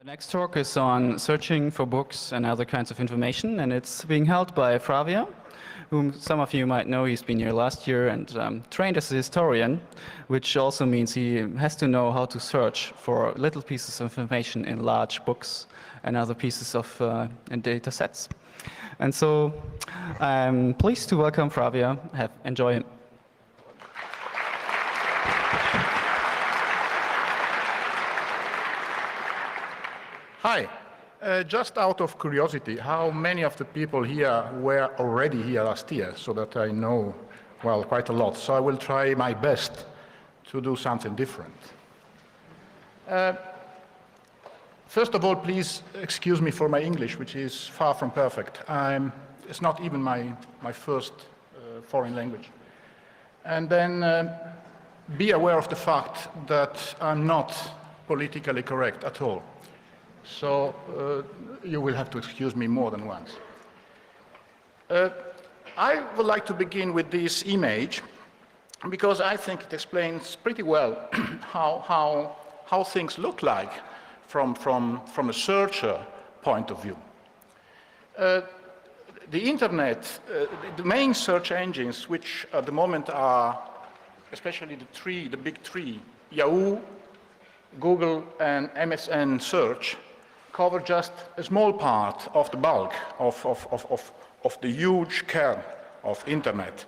Next talk is on searching for books and other kinds of information, and it's being held by Fravia, whom some of you might know. He's been here last year and trained as a historian, which also means he has to know how to search for little pieces of information in large books and other pieces of data sets. And so I'm pleased to welcome Fravia. Enjoy him. Hi. Just out of curiosity, how many of the people here were already here last year, so that I know, well, quite a lot. So I will try my best to do something different. First of all, please excuse me for my English, which is far from perfect. It's not even my first foreign language. And then be aware of the fact that I'm not politically correct at all. So you will have to excuse me more than once. I would like to begin with this image because I think it explains pretty well how things look like from a searcher point of view. The internet, the main search engines, which at the moment are especially the big three, Yahoo, Google, and MSN search, cover just a small part of the bulk of the huge kern of internet.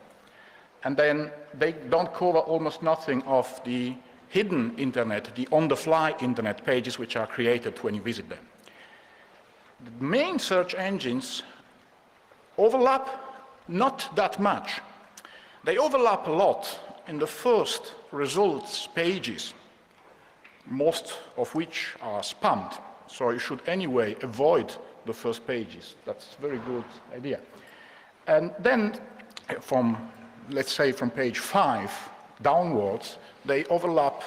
And then they don't cover almost nothing of the hidden internet, the on-the-fly internet pages which are created when you visit them. The main search engines overlap not that much. They overlap a lot in the first results pages, most of which are spammed. So you should anyway avoid the first pages. That's a very good idea. And then let's say from page 5 downwards, they overlap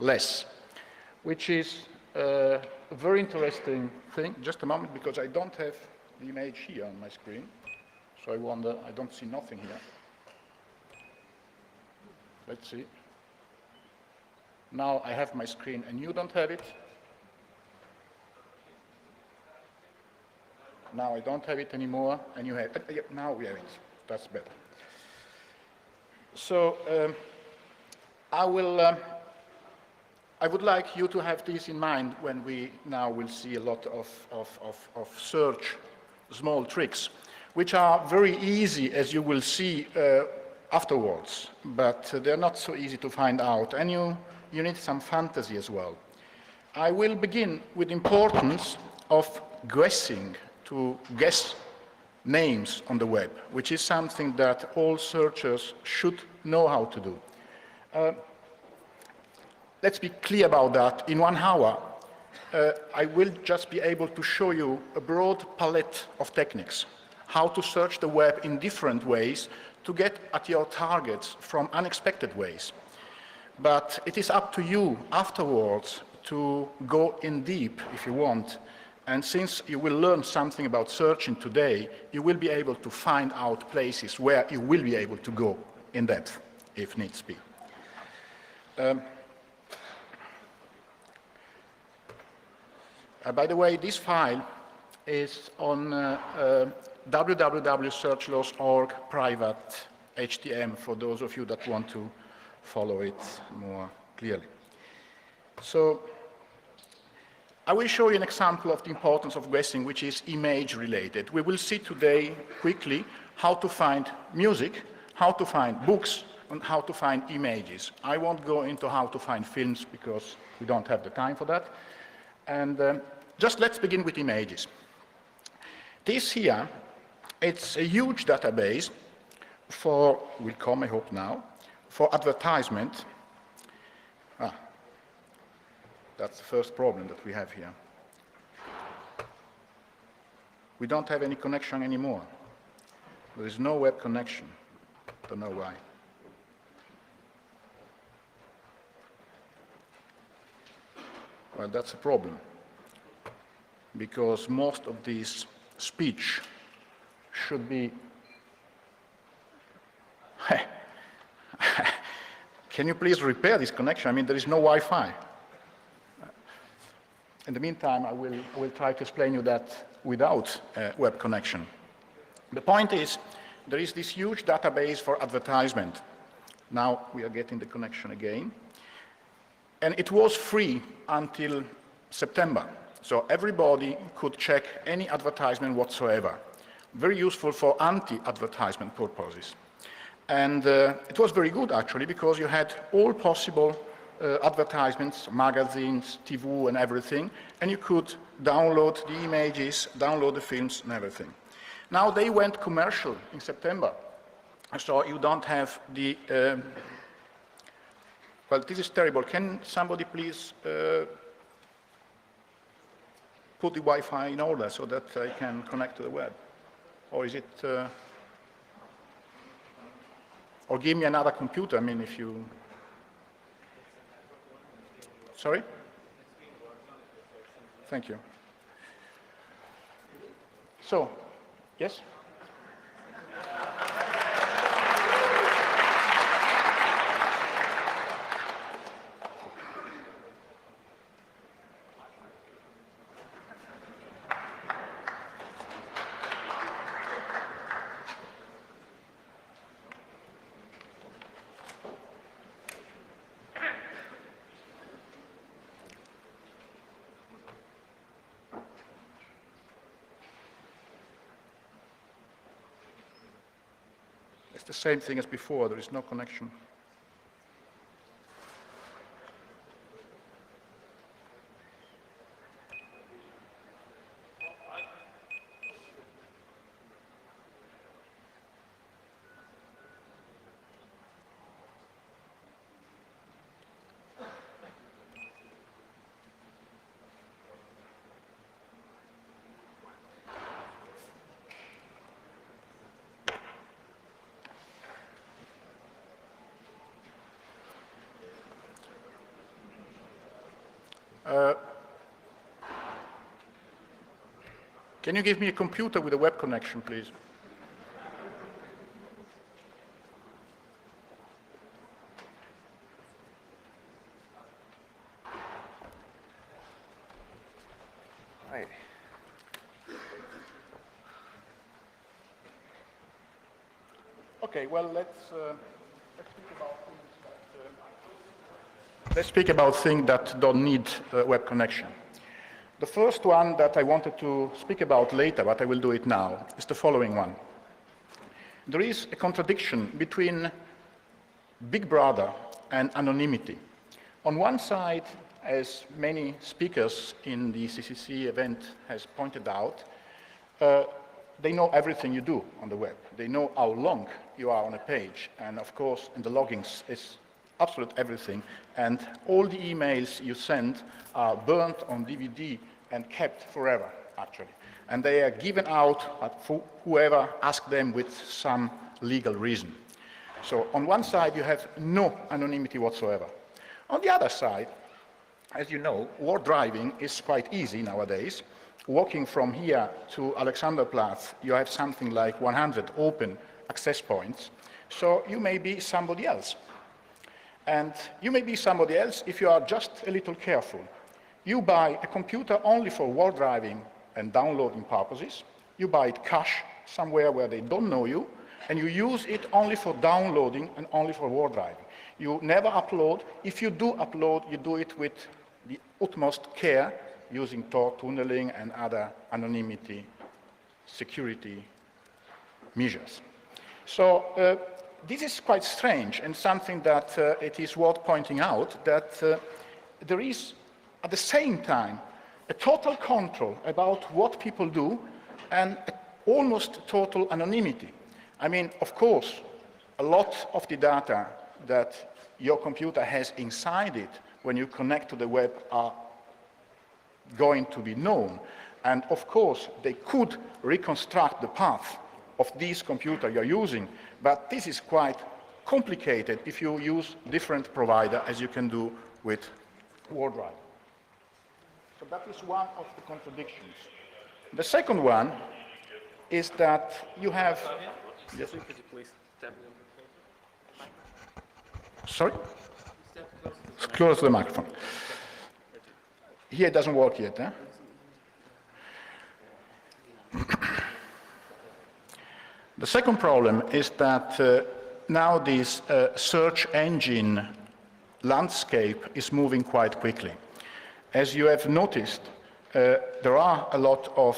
less, which is a very interesting thing. Just a moment, because I don't have the image here on my screen. So I wonder, I don't see nothing here. Let's see. Now I have my screen and you don't have it. Now I don't have it anymore, and you have it. Now we have it. That's better. So I would like you to have this in mind when we now will see a lot of search small tricks, which are very easy, as you will see afterwards, but they're not so easy to find out, and you need some fantasy as well. I will begin with the importance of guessing, to guess names on the web, which is something that all searchers should know how to do. Let's be clear about that. In 1 hour, I will just be able to show you a broad palette of techniques, how to search the web in different ways to get at your targets from unexpected ways. But it is up to you afterwards to go in deep if you want. And since you will learn something about searching today, you will be able to find out places where you will be able to go in depth, if needs be. By the way, this file is on www.searchlaws.org private HTML for those of you that want to follow it more clearly. So I will show you an example of the importance of guessing, which is image related. We will see today quickly how to find music, how to find books, and how to find images. I won't go into how to find films because we don't have the time for that. And just let's begin with images. This here, it's a huge database will come, I hope now, for advertisement. That's the first problem that we have here. We don't have any connection anymore. There is no web connection. Don't know why. Well, that's a problem, because most of this speech should be... Can you please repair this connection? I mean, there is no Wi-Fi. In the meantime, I will try to explain you that without a web connection. The point is, there is this huge database for advertisement. Now we are getting the connection again. And it was free until September. So everybody could check any advertisement whatsoever. Very useful for anti-advertisement purposes. And it was very good, actually, because you had all possible advertisements, magazines, TV, and everything, and you could download the images, download the films, and everything. Now they went commercial in September, so you don't have the... well, this is terrible. Can somebody please put the Wi-Fi in order so that I can connect to the web? Or is it... or give me another computer, I mean, if you... Sorry? Thank you. So, yes? It's the same thing as before, there is no connection. Can you give me a computer with a web connection, please? Right. Okay, well, let's speak about things that don't need a web connection. The first one that I wanted to speak about later, but I will do it now, is the following one. There is a contradiction between Big Brother and anonymity. On one side, as many speakers in the CCC event has pointed out, they know everything you do on the web. They know how long you are on a page, and of course, in the loggings, it's absolute everything, and all the emails you send are burnt on DVD and kept forever, actually. And they are given out for whoever asks them with some legal reason. So on one side, you have no anonymity whatsoever. On the other side, as you know, war driving is quite easy nowadays. Walking from here to Alexanderplatz, you have something like 100 open access points, so you may be somebody else. And you may be somebody else if you are just a little careful. You buy a computer only for war driving and downloading purposes. You buy it cash somewhere where they don't know you, and you use it only for downloading and only for war driving. You never upload. If you do upload, you do it with the utmost care, using Tor tunneling and other anonymity security measures. So this is quite strange, and something that it is worth pointing out, that there is at the same time a total control about what people do and almost total anonymity. I mean, of course, a lot of the data that your computer has inside it when you connect to the web are going to be known. And of course, they could reconstruct the path of this computer you're using, but this is quite complicated if you use different provider, as you can do with WarDrive. So that is one of the contradictions. The second one is that you have... Yes. Could you please step Sorry? Close the microphone. Here it doesn't work yet, eh? The second problem is that now this search engine landscape is moving quite quickly. As you have noticed, there are a lot of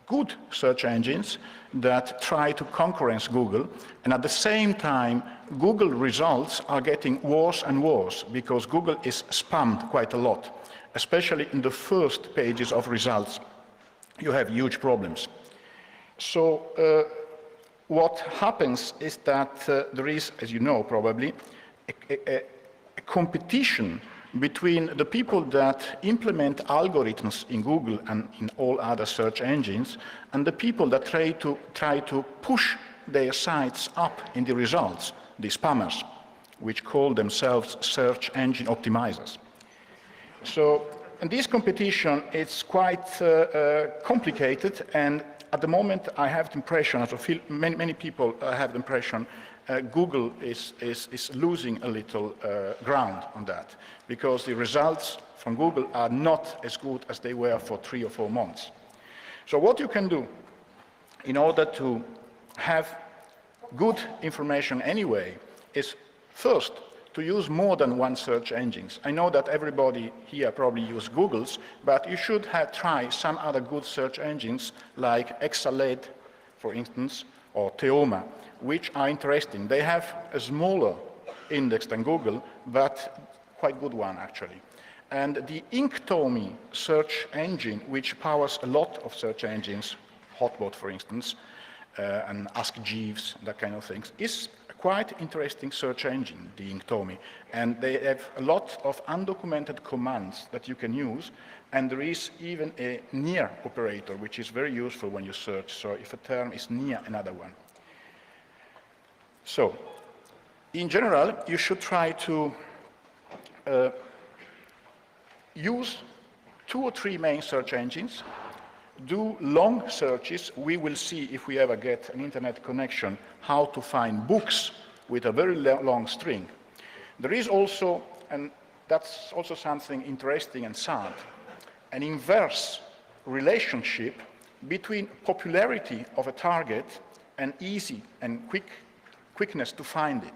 good search engines that try to concurrence Google, and at the same time, Google results are getting worse and worse because Google is spammed quite a lot, especially in the first pages of results. You have huge problems. So what happens is that there is, as you know probably, a competition between the people that implement algorithms in Google and in all other search engines and the people that try to push their sites up in the results, the spammers, which call themselves search engine optimizers. So in this competition, it's quite complicated, and at the moment I have the impression, I feel many people have the impression Google is losing a little ground on that, because the results from Google are not as good as they were for 3 or 4 months. So what you can do in order to have good information anyway is first to use more than one search engines. I know that everybody here probably uses Google's, but you should try some other good search engines like Exaled, for instance, or Teoma, which are interesting. They have a smaller index than Google, but quite good one actually. And the Inktomi search engine, which powers a lot of search engines, Hotbot for instance, and Ask Jeeves, that kind of things, is a quite interesting search engine, the Inktomi. And they have a lot of undocumented commands that you can use, and there is even a near operator, which is very useful when you search, so if a term is near another one. So, in general, you should try to use 2 or 3 main search engines, do long searches. We will see, if we ever get an internet connection, how to find books with a very long string. There is also, and that's also something interesting and sad, an inverse relationship between popularity of a target and easy and quickness to find it.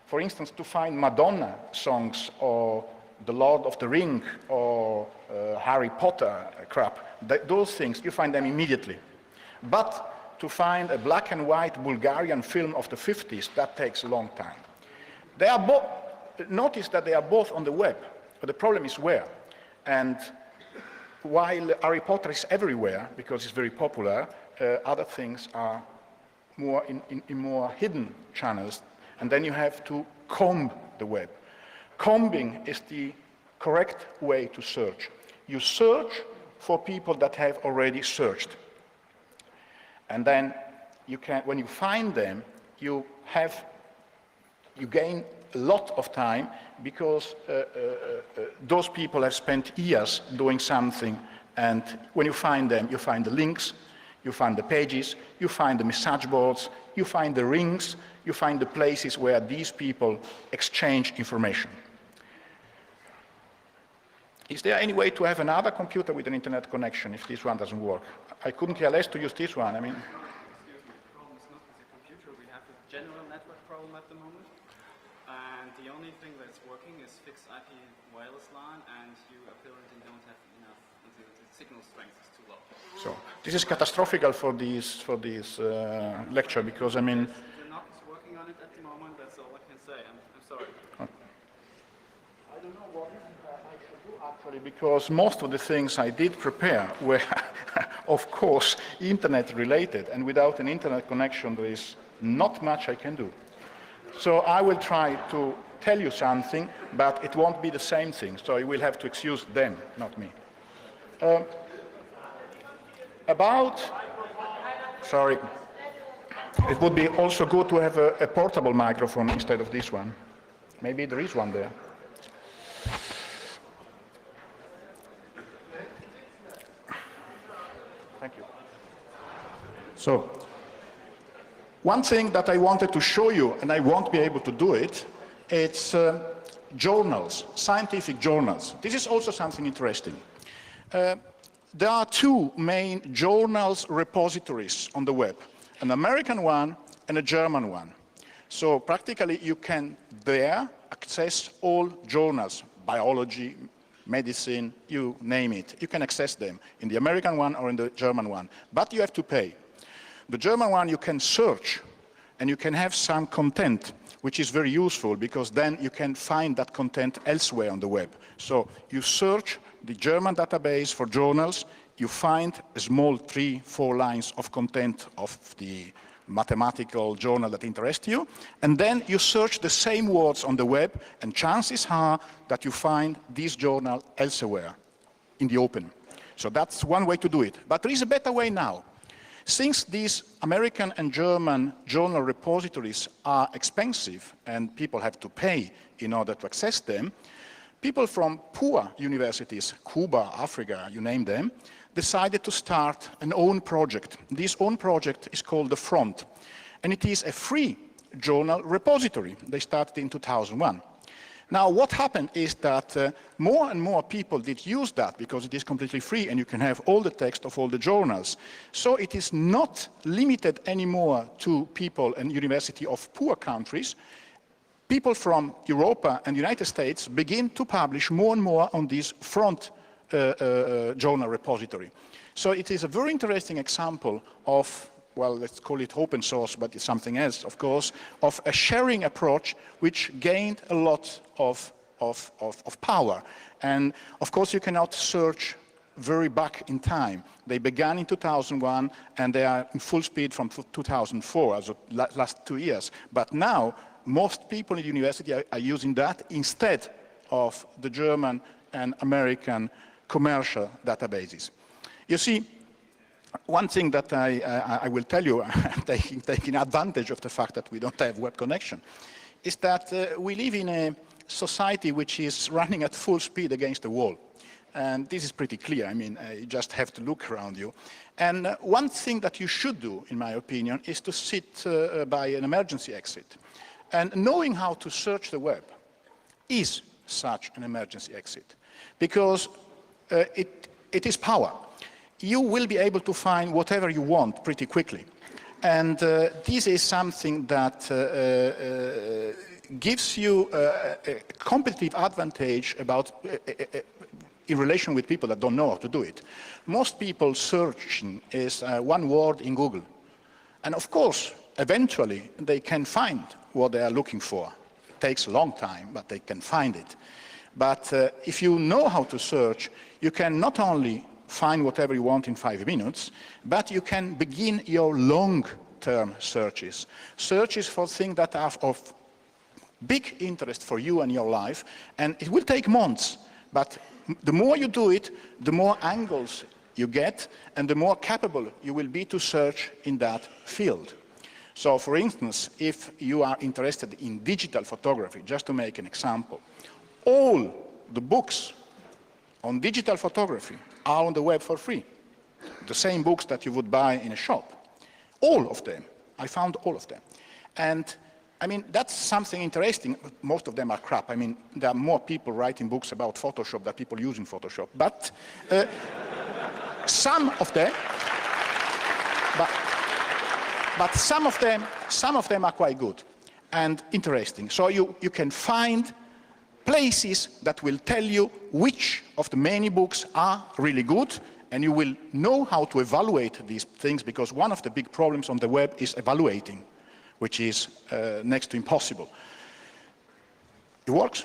For instance, to find Madonna songs or The Lord of the Ring or Harry Potter crap, those things, you find them immediately. But to find a black and white Bulgarian film of the 50s, that takes a long time. They are both, notice that they are both on the web, but the problem is where. And while Harry Potter is everywhere, because it's very popular, other things are more in more hidden channels, and then you have to comb the web. Combing is the correct way to search. You search for people that have already searched. And then you can, when you find them, you gain a lot of time because those people have spent years doing something, and when you find them, you find the links, you find the pages, you find the message boards, you find the rings, you find the places where these people exchange information. Is there any way to have another computer with an internet connection if this one doesn't work? I couldn't care less to use this one. I mean, The problem is not with the computer. We have a general network problem at the moment. And the only thing that's working is fixed IP wireless LAN, and you apparently don't have enough, the signal strength is too low. so this is catastrophic for this lecture, because I mean, We're not working on it at the moment, that's all I can say. I'm sorry. I don't know what I should do actually, because most of the things I did prepare were, of course, internet related, and without an internet connection there is not much I can do. So I will try to tell you something, but it won't be the same thing, so you will have to excuse them, not me. Sorry, it would be also good to have a portable microphone instead of this one. Maybe there is one there. Thank you. So, one thing that I wanted to show you, and I won't be able to do it, it's journals, scientific journals. This is also something interesting. There are two main journals repositories on the web, an American one and a German one. So practically you can there access all journals, biology, medicine, you name it. You can access them in the American one or in the German one, but you have to pay. The German one you can search and you can have some content which is very useful because then you can find that content elsewhere on the web. So you search the German database for journals, you find a small 3-4 lines of content of the mathematical journal that interests you, and then you search the same words on the web, and chances are that you find this journal elsewhere in the open. So that's one way to do it. But there is a better way now. Since these American and German journal repositories are expensive and people have to pay in order to access them, people from poor universities, Cuba, Africa, you name them, decided to start an own project. This own project is called The Front, and it is a free journal repository. They started in 2001. Now, what happened is that more and more people did use that because it is completely free and you can have all the text of all the journals. So it is not limited anymore to people and university of poor countries. People from Europe and the United States begin to publish more and more on this Front journal repository. So it is a very interesting example of, well, let's call it open source, but it's something else, of course, of a sharing approach which gained a lot of power. And of course, you cannot search very back in time. They began in 2001 and they are in full speed from 2004, as last 2 years. But now, most people in the university are using that instead of the German and American commercial databases. You see, one thing that I will tell you, taking advantage of the fact that we don't have web connection, is that we live in a society which is running at full speed against the wall. And this is pretty clear. I mean, you just have to look around you. And one thing that you should do, in my opinion, is to sit by an emergency exit. And knowing how to search the web is such an emergency exit, because it is power. You will be able to find whatever you want pretty quickly. And this is something that gives you a competitive advantage about in relation with people that don't know how to do it. Most people searching is one word in Google. And of course, eventually, they can find what they are looking for. It takes a long time, but they can find it. But if you know how to search, you can not only find whatever you want in 5 minutes, but you can begin your long-term searches. Searches for things that are of big interest for you and your life, and it will take months, but the more you do it, the more angles you get, and the more capable you will be to search in that field. So, for instance, if you are interested in digital photography, just to make an example, all the books on digital photography are on the web for free. The same books that you would buy in a shop. All of them. I found all of them. And I mean, that's something interesting. Most of them are crap. I mean, there are more people writing books about Photoshop than people using Photoshop. But some of them, but some of them are quite good and interesting. So you can find places that will tell you which of the many books are really good, and you will know how to evaluate these things, because one of the big problems on the web is evaluating, which is next to impossible. It works.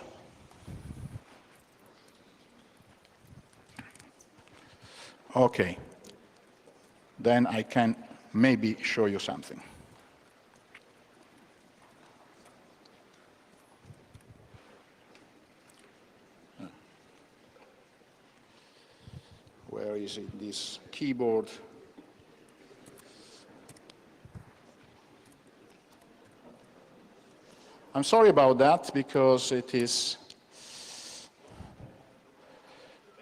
Okay. Then I can maybe show you something. Where is it, this keyboard? I'm sorry about that, because it is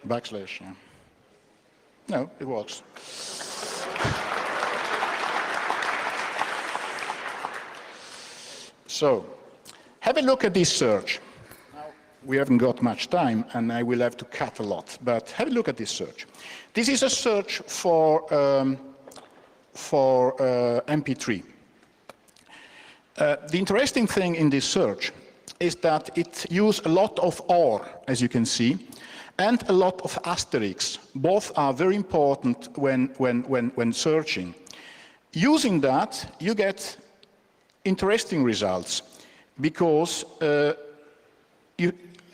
backslash. Yeah. No, it works. So, have a look at this search. Now, we haven't got much time, and I will have to cut a lot. But have a look at this search. This is a search for MP3. The interesting thing in this search is that it uses a lot of OR, as you can see, and a lot of asterisks. Both are very important when searching. Using that, you get interesting results, because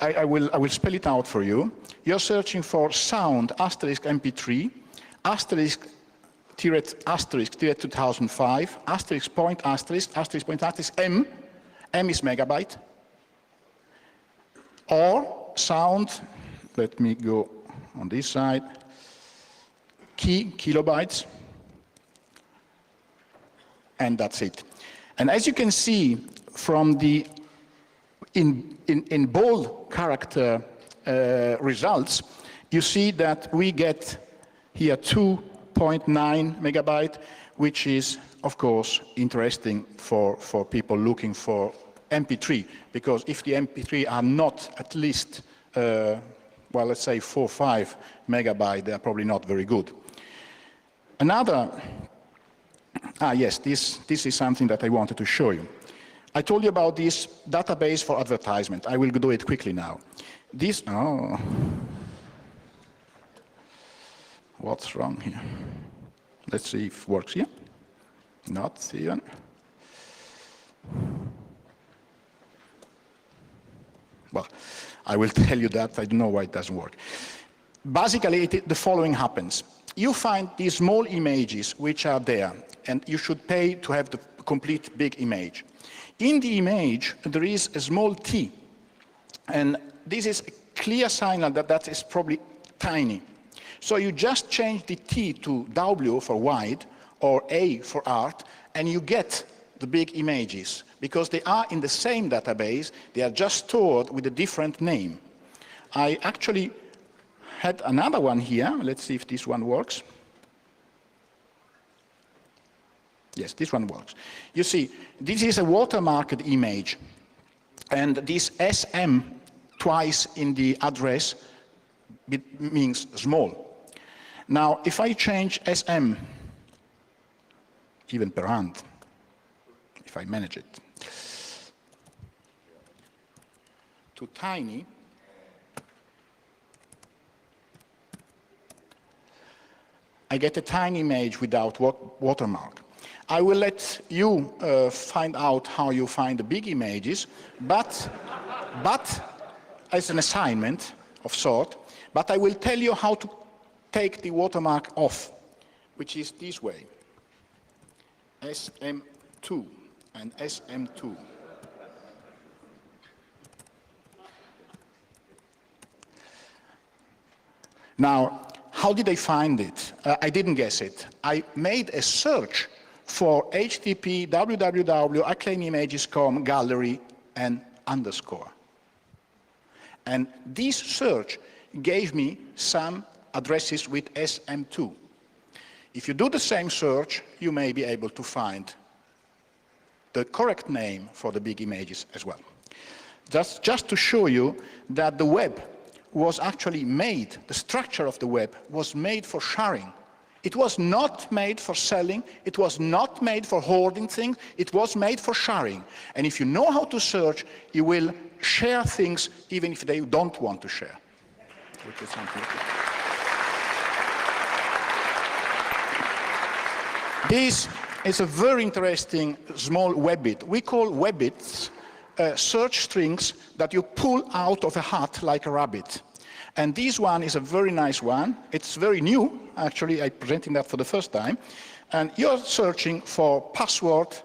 I will spell it out for you. You're searching for sound asterisk MP3, asterisk tiret asterisk tiret 2005, asterisk point asterisk M is megabyte, or sound, let me go on this side, kilobytes, and that's it. And as you can see from the in bold character results, you see that we get here 2.9 megabyte, which is, of course, interesting for people looking for MP3, because if the MP3 are not at least, well, let's say 4 or 5 megabyte, they are probably not very good. Another, yes, this is something that I wanted to show you. I told you about this database for advertisement. I will do it quickly now. This, oh, what's wrong here? Let's see if it works here. Not even. Well, I will tell you that. I don't know why it doesn't work. Basically, the following happens. You find these small images which are there, and you should pay to have the complete big image. In the image, there is a small t, and this is a clear signal that that is probably tiny. So you just change the t to W for wide, or A for art, and you get the big images, because they are in the same database, they are just stored with a different name. I actually had another one here. Let's see if this one works. Yes, this one works. You see, this is a watermarked image, and this SM twice in the address means small. Now, if I change SM, even per hand, if I manage it, to tiny, I get a tiny image without watermark. I will let you find out how you find the big images, but as an assignment of sort, but I will tell you how to take the watermark off, which is this way. SM2 and SM2. Now, how did I find it? I didn't guess it. I made a search for HTTP www.acclaimimages.com gallery and underscore. And this search gave me some addresses with SM2. If you do the same search, you may be able to find the correct name for the big images as well. Just to show you that the web was actually made, the structure of the web was made for sharing. It was not made for selling, it was not made for hoarding things, it was made for sharing. And if you know how to search, you will share things even if they don't want to share. Which is something. This is a very interesting small webbit. We call webbits search strings that you pull out of a hat like a rabbit. And this one is a very nice one. It's very new, actually. I'm presenting that for the first time. And you're searching for password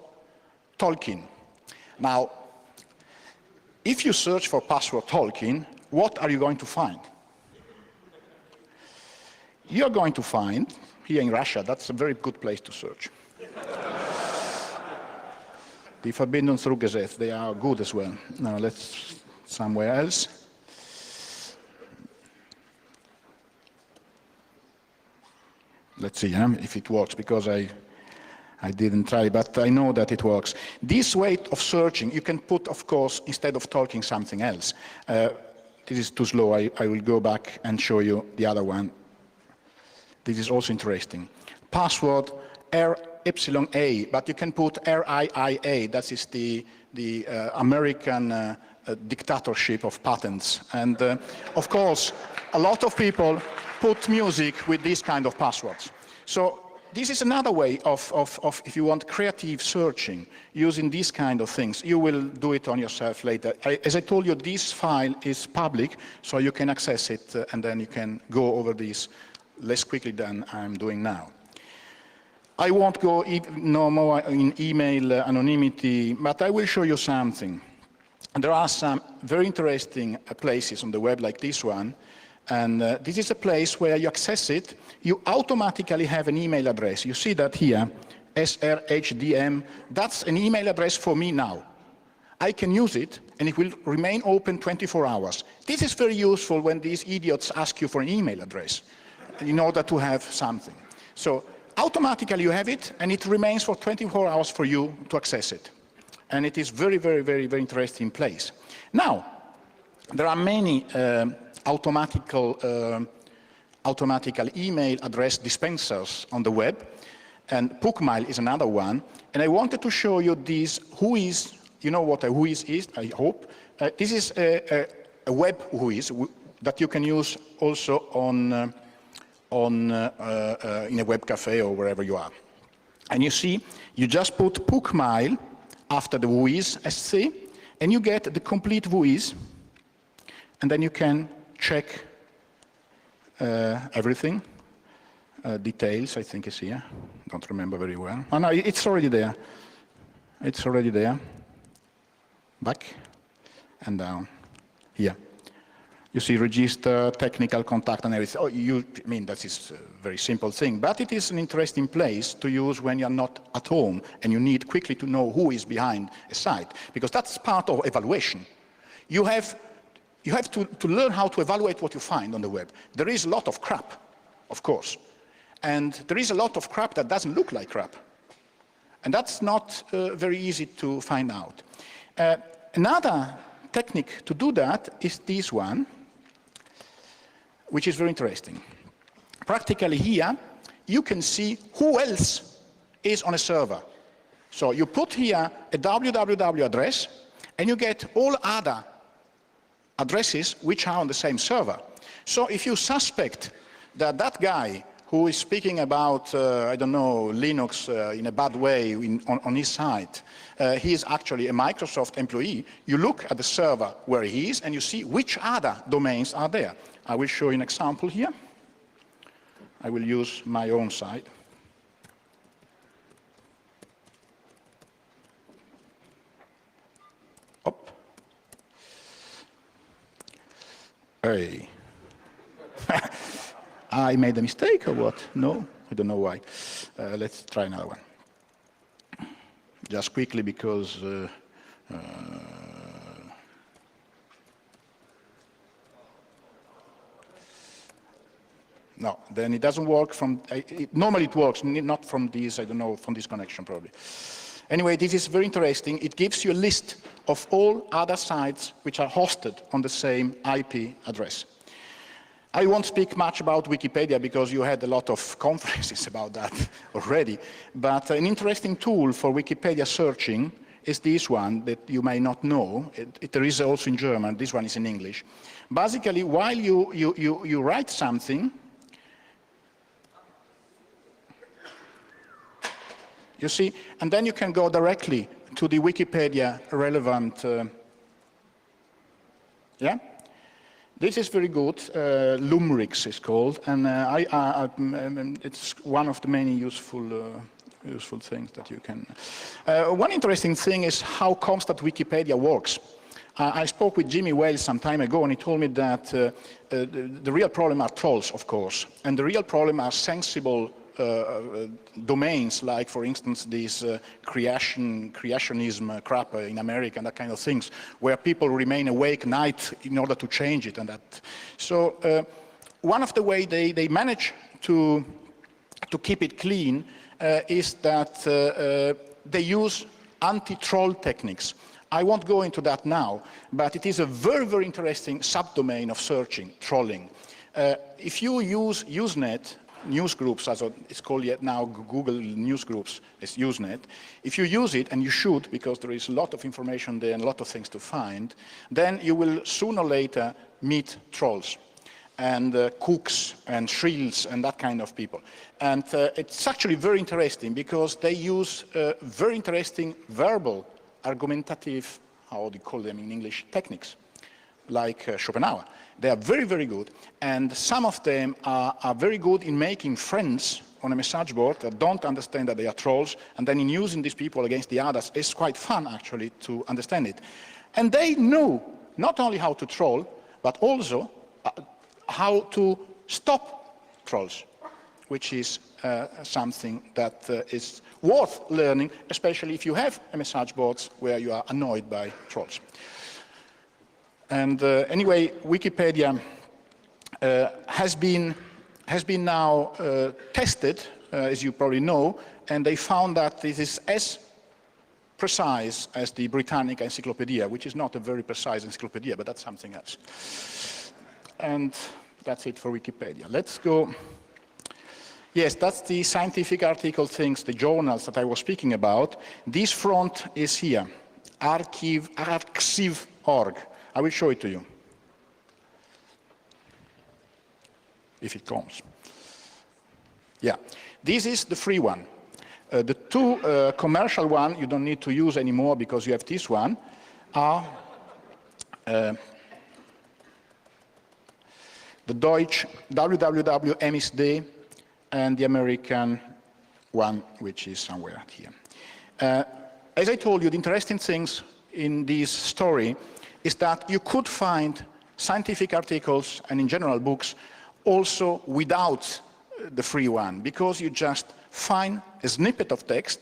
Tolkien. Now, if you search for password Tolkien, what are you going to find? You're going to find, here in Russia, that's a very good place to search. Die Verbindung zurückgesetzt, they are good as well. Now let's somewhere else. Let's see if it works, because I didn't try, but I know that it works. This way of searching, you can put, of course, instead of Tolkien, something else. this is too slow. I will go back and show you the other one. This is also interesting. Password RYA, but you can put RIIA. That is the American dictatorship of patents. And of course, a lot of people put music with these kind of passwords. So this is another way of, if you want, creative searching, using these kind of things. You will do it on yourself later. As I told you, this file is public, so you can access it, and then you can go over this less quickly than I'm doing now. I won't go no more in email anonymity, but I will show you something. There are some very interesting places on the web like this one, and this is a place where you access it, you automatically have an email address. You see that here, srhdm, that's an email address for me now. I can use it, and it will remain open 24 hours. This is very useful when these idiots ask you for an email address in order to have something. So automatically you have it, and it remains for 24 hours for you to access it. And it is very, very, very, very interesting place. Now, there are many automatical email address dispensers on the web, and Bookmail is another one. And I wanted to show you this WHOIS. You know what a WHOIS is, I hope. This is a web WHOIS that you can use also in a web cafe or wherever you are. And you see, you just put Bookmail after the WHOIS SC, and you get the complete WHOIS, and then you can check everything. Details, I think, is here. Don't remember very well. Oh no, it's already there. It's already there. Back and down. Here. You see register, technical contact, and everything. Oh, I mean, that is a very simple thing, but it is an interesting place to use when you're not at home and you need quickly to know who is behind a site, because that's part of evaluation. You have to learn how to evaluate what you find on the web. There is a lot of crap, of course, and there is a lot of crap that doesn't look like crap, and that's not very easy to find out. Another technique to do that is this one, which is very interesting. Practically here, you can see who else is on a server. So you put here a www address, and you get all other addresses which are on the same server. So if you suspect that that guy who is speaking about, I don't know, Linux in a bad way on his site, he is actually a Microsoft employee, you look at the server where he is and you see which other domains are there. I will show you an example here. I will use my own site. Up. Hey. I made a mistake or what? No, I don't know why. Let's try another one. Just quickly because no, then it doesn't work from, normally it works, not from this, I don't know, from this connection probably. Anyway, this is very interesting. It gives you a list of all other sites which are hosted on the same IP address. I won't speak much about Wikipedia because you had a lot of conferences about that already, but an interesting tool for Wikipedia searching is this one that you may not know. There is also in German, this one is in English. Basically, while you write something, you see, and then you can go directly to the Wikipedia relevant, yeah? This is very good. Lumrix is called, and it's one of the many useful things that you can. One interesting thing is how comes that Wikipedia works. I spoke with Jimmy Wales some time ago, and he told me that the real problem are trolls, of course, and the real problem are sensible domains, like, for instance, this creationism crap in America and that kind of things, where people remain awake night in order to change it and that. So one of the ways they manage to keep it clean is that they use anti-troll techniques. I won't go into that now, but it is a very, very interesting subdomain of searching, trolling. If you use Usenet, news groups, as it's called yet now, Google news groups is Usenet. If you use it, and you should, because there is a lot of information there and a lot of things to find, then you will sooner or later meet trolls and cooks and shrills and that kind of people. And it's actually very interesting because they use very interesting verbal, argumentative, how do you call them in English, techniques, like Schopenhauer. They are very, very good, and some of them are very good in making friends on a message board that don't understand that they are trolls, and then in using these people against the others, it's quite fun, actually, to understand it. And they know not only how to troll, but also how to stop trolls, which is something that is worth learning, especially if you have a message boards where you are annoyed by trolls. And anyway, Wikipedia has been now tested, as you probably know, and they found that this is as precise as the Britannica Encyclopedia, which is not a very precise encyclopedia, but that's something else. And that's it for Wikipedia. Let's go. Yes, that's the scientific article things, the journals that I was speaking about. This front is here, archive.org. I will show it to you, if it comes. Yeah, this is the free one. The two commercial one you don't need to use anymore because you have this one are the Deutsch www.MSD and the American one, which is somewhere here. As I told you, the interesting things in this story is that you could find scientific articles and in general books also without the free one, because you just find a snippet of text,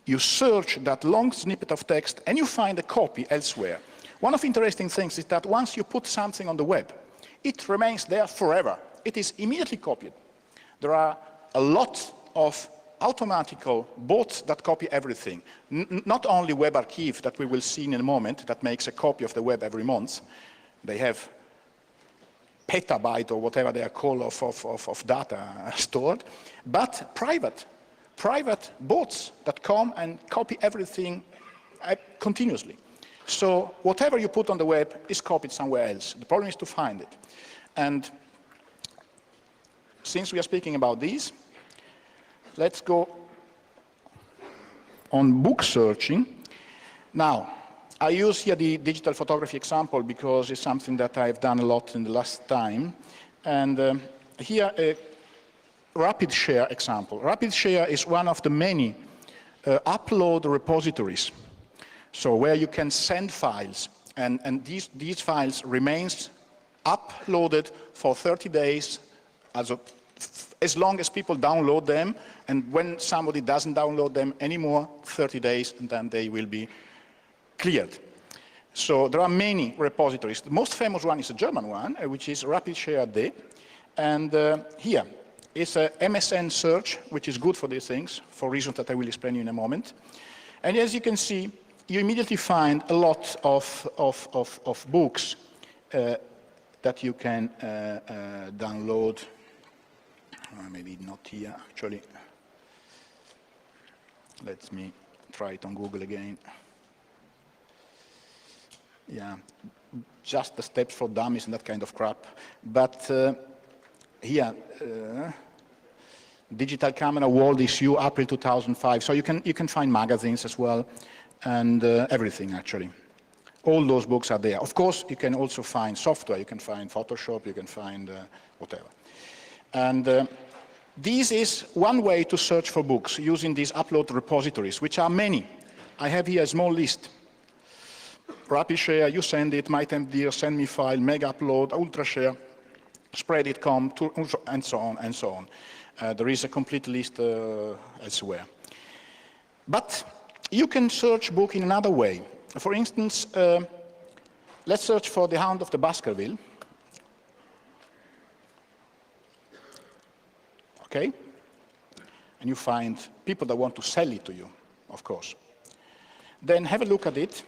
you search that long snippet of text, and you find a copy elsewhere. One of the interesting things is that once you put something on the web, it remains there forever. It is immediately copied. There are a lot of automatical bots that copy everything. Not only WebArchive that we will see in a moment that makes a copy of the web every month. They have petabyte or whatever they are called of data stored, but private bots that come and copy everything continuously. So whatever you put on the web is copied somewhere else. The problem is to find it. And since we are speaking about these, let's go on book searching. Now, I use here the digital photography example because it's something that I've done a lot in the last time. And here a rapid share example. Rapid share is one of the many upload repositories. So where you can send files, and these files remains uploaded for 30 days as long as people download them, and when somebody doesn't download them anymore, 30 days, and then they will be cleared. So there are many repositories. The most famous one is a German one, which is Rapid Share D. And here is a MSN search, which is good for these things, for reasons that I will explain you in a moment. And as you can see, you immediately find a lot of books that you can download. Maybe not here, actually. Let me try it on Google again. Yeah, just the steps for dummies and that kind of crap. But here, Digital Camera World Issue, April 2005. So you can find magazines as well, and everything actually. All those books are there. Of course, you can also find software. You can find Photoshop. You can find whatever. And this is one way to search for books using these upload repositories, which are many. I have here a small list. Rapid Share, you send it, MyTempDear, send me file, Mega Upload, UltraShare, Spreadit.com, and so on and so on. There is a complete list elsewhere. But you can search book in another way. For instance, let's search for The Hound of the Baskerville. Okay? And you find people that want to sell it to you, of course. Then have a look at it.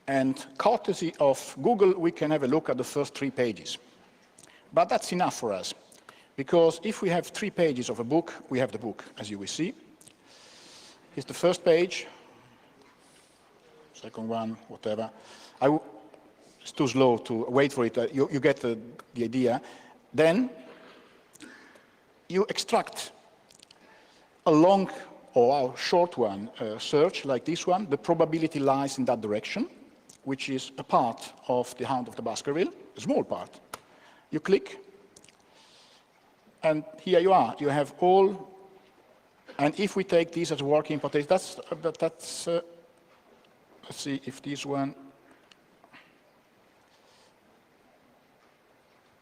And courtesy of Google, we can have a look at the first 3 pages. But that's enough for us, because if we have 3 pages of a book, we have the book, as you will see. Here's the first page, second one, whatever. It's too slow to wait for it. You get the idea. Then you extract a long or a short one search like this one. The probability lies in that direction, which is a part of the Hound of the Baskerville, a small part. You click, and here you are. You have all, and if we take these as working hypothesis, let's see if this one,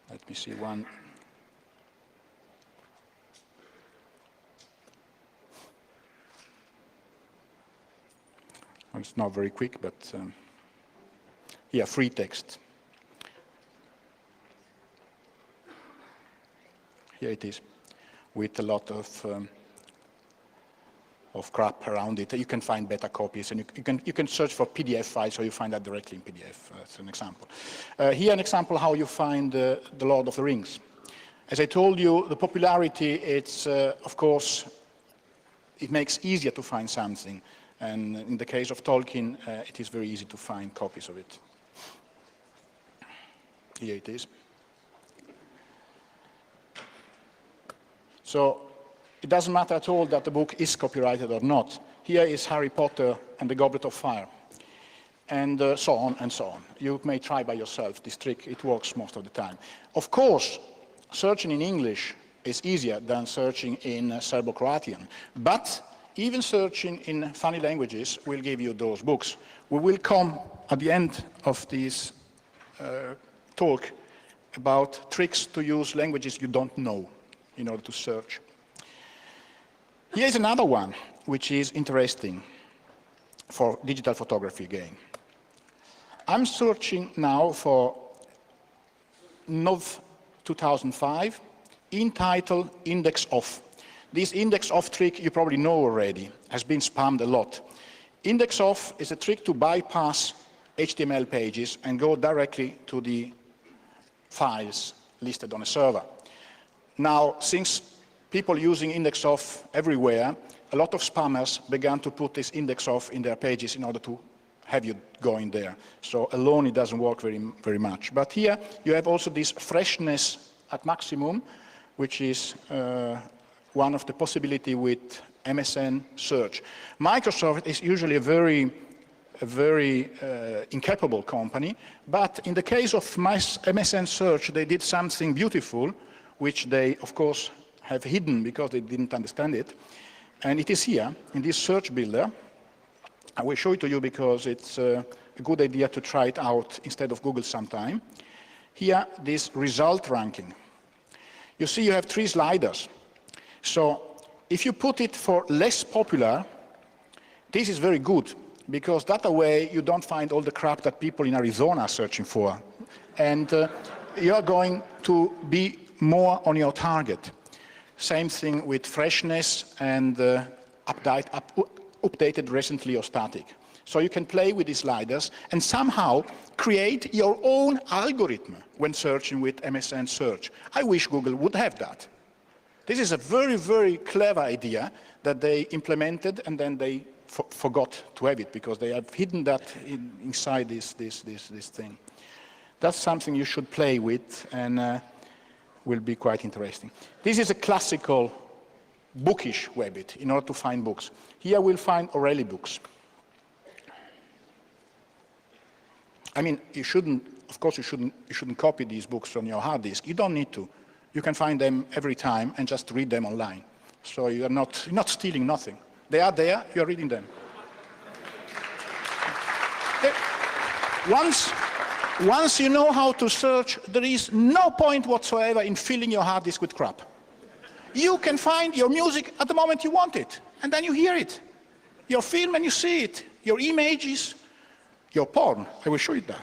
let me see one. Well, it's not very quick, but here, free text. Here it is, with a lot of crap around it. You can find beta copies, and you can search for PDF files, so you find that directly in PDF. That's an example. Here, an example how you find the Lord of the Rings. As I told you, the popularity, it's of course, it makes easier to find something. And in the case of Tolkien, it is very easy to find copies of it. Here it is. So it doesn't matter at all that the book is copyrighted or not. Here is Harry Potter and the Goblet of Fire, and so on and so on. You may try by yourself this trick. It works most of the time. Of course, searching in English is easier than searching in Serbo-Croatian, but even searching in funny languages will give you those books. We will come at the end of this talk about tricks to use languages you don't know in order to search. Here's another one which is interesting for digital photography again. I'm searching now for Nov 2005 in title index off. This index off trick you probably know already, has been spammed a lot. Index off is a trick to bypass HTML pages and go directly to the files listed on a server. Now, since people using index off everywhere, a lot of spammers began to put this index off in their pages in order to have you going there. So alone it doesn't work very much. But here you have also this freshness at maximum, which is one of the possibility with MSN search. Microsoft is usually a very incapable company, but in the case of MSN search, they did something beautiful, which they, of course, have hidden because they didn't understand it. And it is here, in this search builder. I will show it to you because it's a good idea to try it out instead of Google sometime. Here, this result ranking. You see you have 3 sliders. So if you put it for less popular, this is very good, because that way you don't find all the crap that people in Arizona are searching for. And you're going to be more on your target. Same thing with freshness and updated recently or static. So you can play with these sliders and somehow create your own algorithm when searching with MSN search. I wish Google would have that. This is a very, very clever idea that they implemented, and then they forgot to have it because they have hidden that inside this thing. That's something you should play with, and will be quite interesting. This is a classical bookish Webbit in order to find books. Here we'll find O'Reilly books. I mean, of course you shouldn't copy these books from your hard disk. You don't need to. You can find them every time and just read them online. So you're not stealing nothing. They are there, you're reading them. Once you know how to search, there is no point whatsoever in filling your hard disk with crap. You can find your music at the moment you want it, and then you hear it. Your film and you see it. Your images, your porn. I will show you that.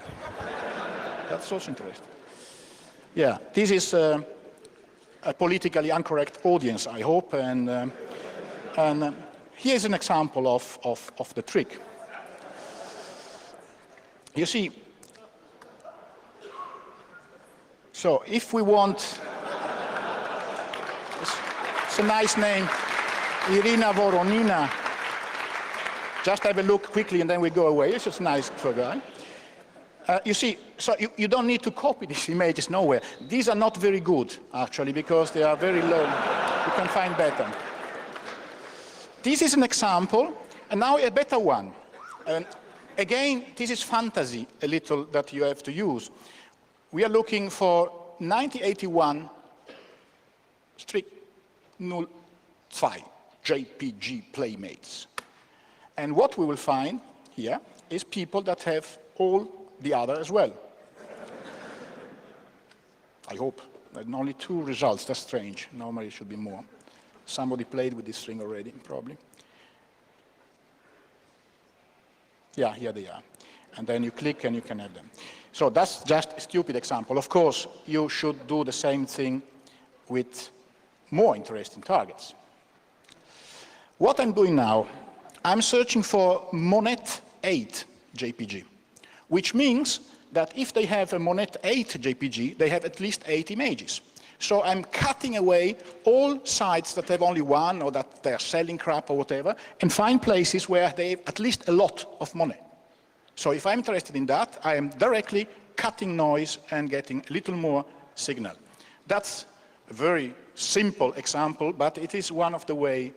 That's also interesting. Yeah, this is a politically incorrect audience, I hope, and here's an example of the trick. You see, so if we want, it's a nice name, Irina Voronina. Just have a look quickly and then we go away. It's just nice for a guy. You see, so you don't need to copy these images nowhere. These are not very good, actually, because they are very low. You can find better. This is an example, and now a better one. Again, this is fantasy a little that you have to use. We are looking for 1981 strict 02 JPG playmates. And what we will find here is people that have all the other as well. I hope. And only 2 results. That's strange. Normally it should be more. Somebody played with this string already, probably. Yeah, here they are. And then you click and you can have them. So that's just a stupid example. Of course, you should do the same thing with more interesting targets. What I'm doing now, I'm searching for Monet 8 JPG, which means that if they have a Monet 8 JPG, they have at least 8 images. So I'm cutting away all sites that have only 1 or that they're selling crap or whatever, and find places where they have at least a lot of Monet. So if I'm interested in that, I am directly cutting noise and getting a little more signal. That's a very simple example, but it is one of the ways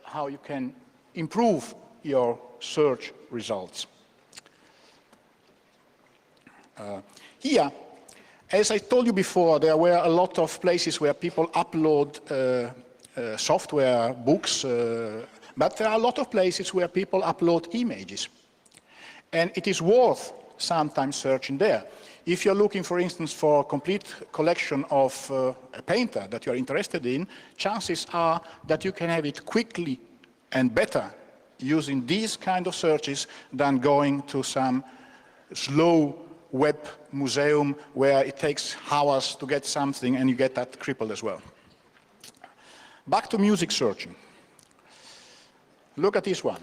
how you can improve your search results. Here, as I told you before, there were a lot of places where people upload software, books, but there are a lot of places where people upload images. And it is worth sometimes searching there. If you're looking, for instance, for a complete collection of a painter that you're interested in, chances are that you can have it quickly and better using these kind of searches than going to some slow web museum where it takes hours to get something and you get that crippled as well. Back to music searching. Look at this one.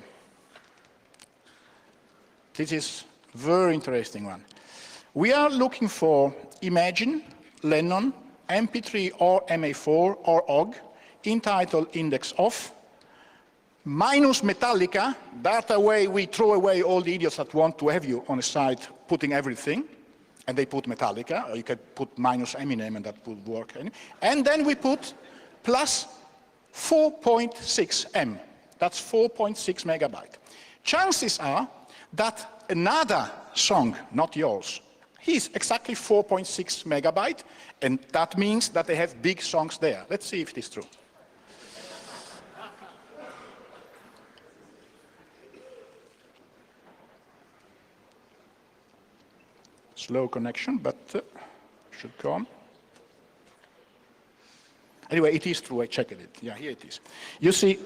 This is a very interesting one. We are looking for Imagine, Lennon, MP3 or MA4 or OGG, entitled index of, minus Metallica. That way we throw away all the idiots that want to have you on a site putting everything, and they put Metallica, or you could put minus Eminem and that would work. And then we put plus 4.6 M. That's 4.6 megabyte. Chances are that another song, not yours, is exactly 4.6 megabyte, and that means that they have big songs there. Let's see if it is true. Slow connection, but should come. Anyway, it is true, I checked it. Yeah, here it is. You see,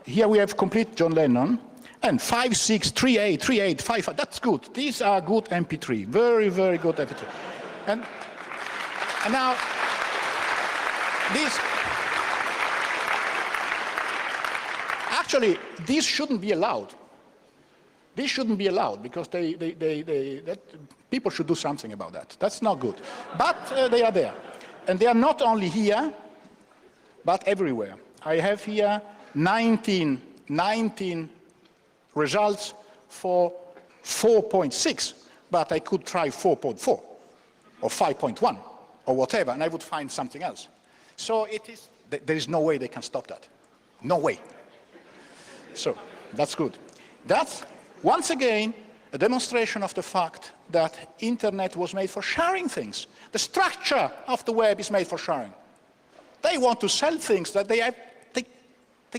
here we have complete John Lennon, and 5, 6, 3, 8, 3, 8, 5, 5, that's good. These are good MP3, very, very good MP3. And now, actually, these shouldn't be allowed. These shouldn't be allowed because people should do something about that. That's not good. But they are there. And they are not only here, but everywhere. I have here 19 results for 4.6, but I could try 4.4 or 5.1 or whatever, and I would find something else. So there is no way they can stop that. No way. So that's good. That's, once again, a demonstration of the fact that internet was made for sharing things. The structure of the web is made for sharing. They want to sell things that they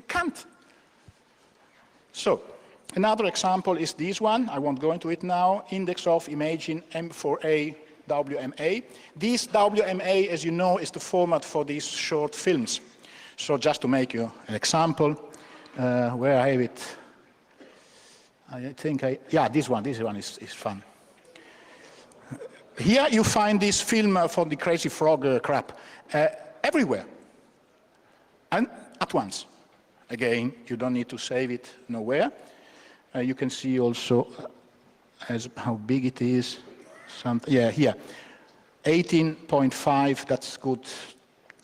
can't. So, another example is this one. I won't go into it now. Index of Imagine M4A WMA. This WMA, as you know, is the format for these short films. So just to make you an example, where I have it, yeah, this one is fun. Here you find this film for the Crazy Frog crap everywhere, and at once. Again, you don't need to save it nowhere. You can see also as how big it is. Yeah, here. 18.5, that's good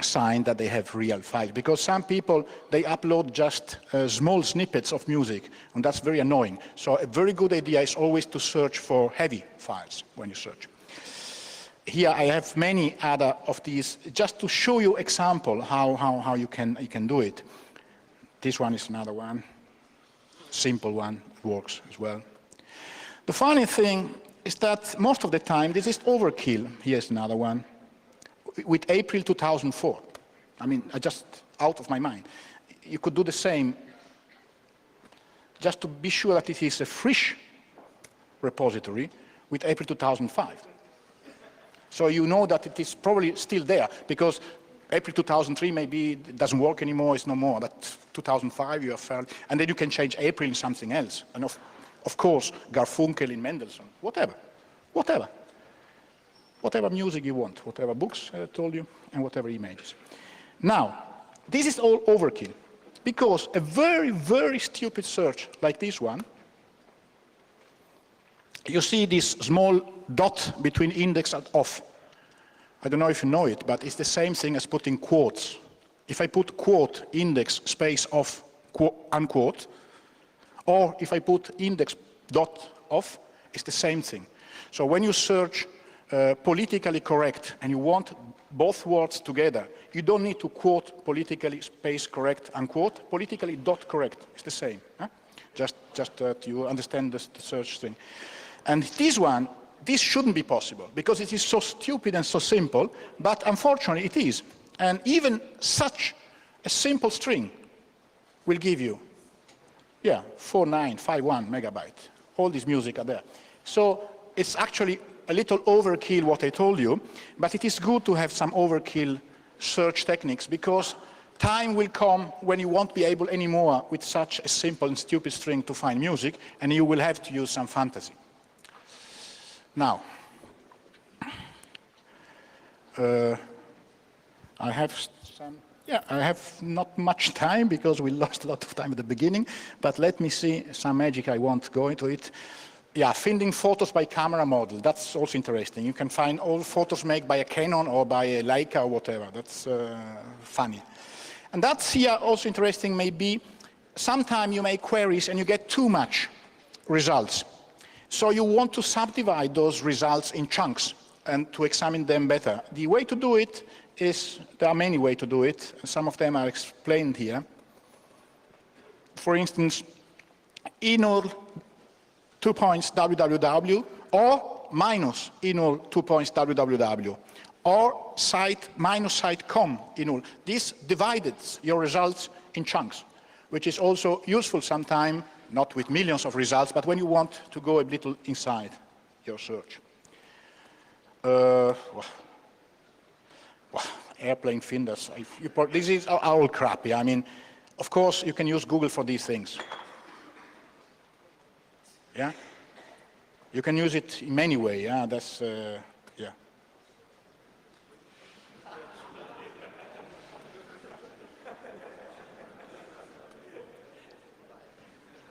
sign that they have real files. Because some people, they upload just small snippets of music, and that's very annoying. So a very good idea is always to search for heavy files when you search. Here I have many other of these, just to show you example how you can do it. This one is another one, simple one, it works as well. The funny thing is that most of the time this is overkill. Here's another one with April 2004. I mean, I just out of my mind. You could do the same just to be sure that it is a fresh repository with April 2005. So you know that it is probably still there, because April 2003 maybe it doesn't work anymore, it's no more, but 2005 you have found, and then you can change April in something else. And of course, Garfunkel in Mendelssohn, whatever. Whatever music you want, whatever books I told you, and whatever images. Now, this is all overkill, because a very, very stupid search like this one, you see this small dot between index and off. I don't know if you know it, but it's the same thing as putting quotes. If I put quote, index, space, off, unquote, or if I put index, dot, off, it's the same thing. So when you search politically correct and you want both words together, you don't need to quote politically, space, correct, unquote, politically, dot, correct. It's the same. Huh? Just that you understand the search thing. And this one, this shouldn't be possible, because it is so stupid and so simple, but unfortunately it is. And even such a simple string will give you, 4951 megabyte. All this music are there. So it's actually a little overkill what I told you, but it is good to have some overkill search techniques, because time will come when you won't be able anymore with such a simple and stupid string to find music, and you will have to use some fantasy. Now, I have not much time because we lost a lot of time at the beginning, but let me see some magic. I won't go into it. Yeah, finding photos by camera model, that's also interesting. You can find all photos made by a Canon or by a Leica or whatever. That's funny. And that's here also interesting. Maybe sometimes you make queries and you get too much results. So you want to subdivide those results in chunks and to examine them better. The way to do it is, there are many ways to do it. Some of them are explained here. For instance, enul 2 points www, or minus enul 2 points www, or site minus site com enul. This divided your results in chunks, which is also useful sometimes, not with millions of results, but when you want to go a little inside your search. Airplane finders. This is all crappy. I mean, of course, you can use Google for these things. Yeah? You can use it in many ways. Yeah, that's, yeah.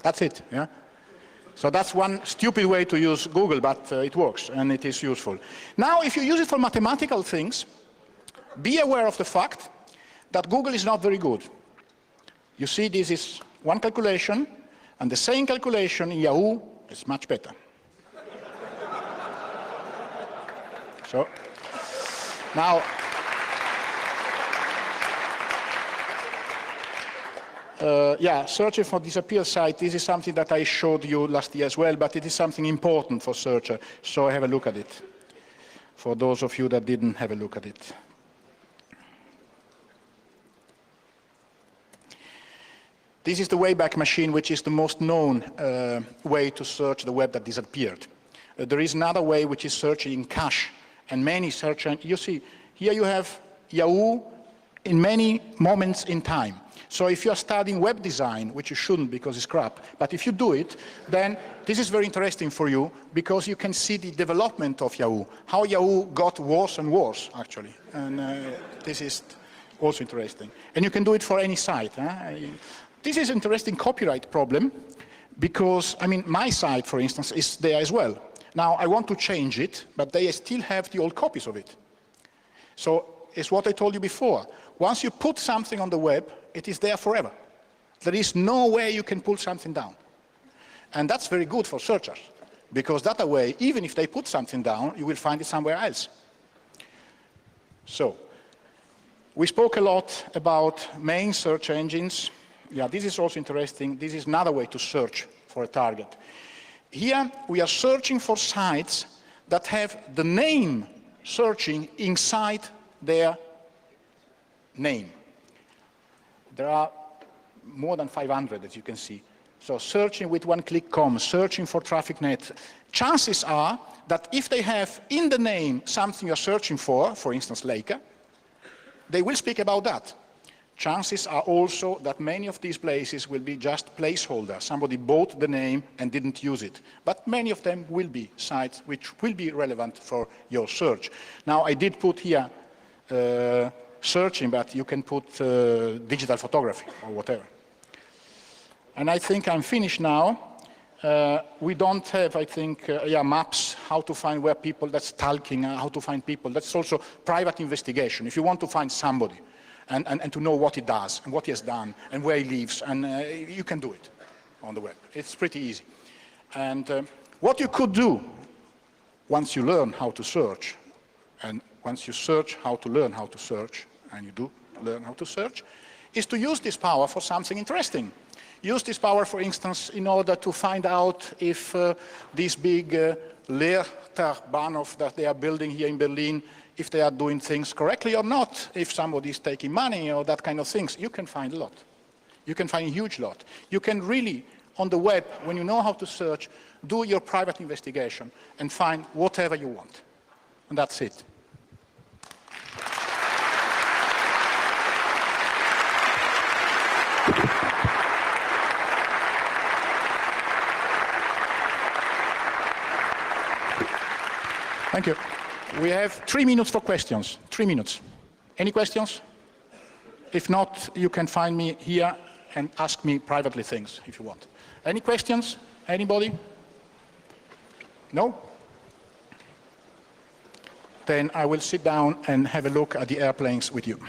That's it, yeah? So that's one stupid way to use Google, but it works and it is useful. Now, if you use it for mathematical things, be aware of the fact that Google is not very good. You see, this is one calculation, and the same calculation in Yahoo is much better. So, now, yeah, searching for disappeared site, this is something that I showed you last year as well, but it is something important for searcher, so have a look at it, for those of you that didn't have a look at it. This is the Wayback Machine, which is the most known way to search the web that disappeared. There is another way, which is searching in cache, and many search, you see, here you have Yahoo in many moments in time. So if you are studying web design, which you shouldn't because it's crap, but if you do it, then this is very interesting for you because you can see the development of Yahoo, how Yahoo got worse and worse, actually. And this is also interesting. And you can do it for any site. This is an interesting copyright problem because, I mean, my site, for instance, is there as well. Now, I want to change it, but they still have the old copies of it. So it's what I told you before. Once you put something on the web, it is there forever. There is no way you can pull something down. And that's very good for searchers, because that way, even if they put something down, you will find it somewhere else. So, we spoke a lot about main search engines. Yeah, this is also interesting. This is another way to search for a target. Here, we are searching for sites that have the name searching inside their name. There are more than 500, as you can see. So searching with one-click.com, searching for traffic net. Chances are that if they have in the name something you're searching for instance, Leica, they will speak about that. Chances are also that many of these places will be just placeholders. Somebody bought the name and didn't use it. But many of them will be sites which will be relevant for your search. Now, I did put here searching, but you can put digital photography or whatever. And I think I'm finished now. We don't have, I think, maps, how to find where people, that's stalking, how to find people. That's also private investigation. If you want to find somebody and to know what he does and what he has done and where he lives, and you can do it on the web. It's pretty easy. And what you could do once you learn how to search, and once you search how to learn how to search, and you do learn how to search, is to use this power for something interesting. Use this power, for instance, in order to find out if these big Leertagbahn that they are building here in Berlin, if they are doing things correctly or not, if somebody is taking money or that kind of things. You can find a lot. You can find a huge lot. You can really, on the web, when you know how to search, do your private investigation and find whatever you want. And that's it. Thank you. We have 3 minutes for questions. 3 minutes. Any questions? If not, you can find me here and ask me privately things if you want. Any questions? Anybody? No? Then I will sit down and have a look at the airplanes with you.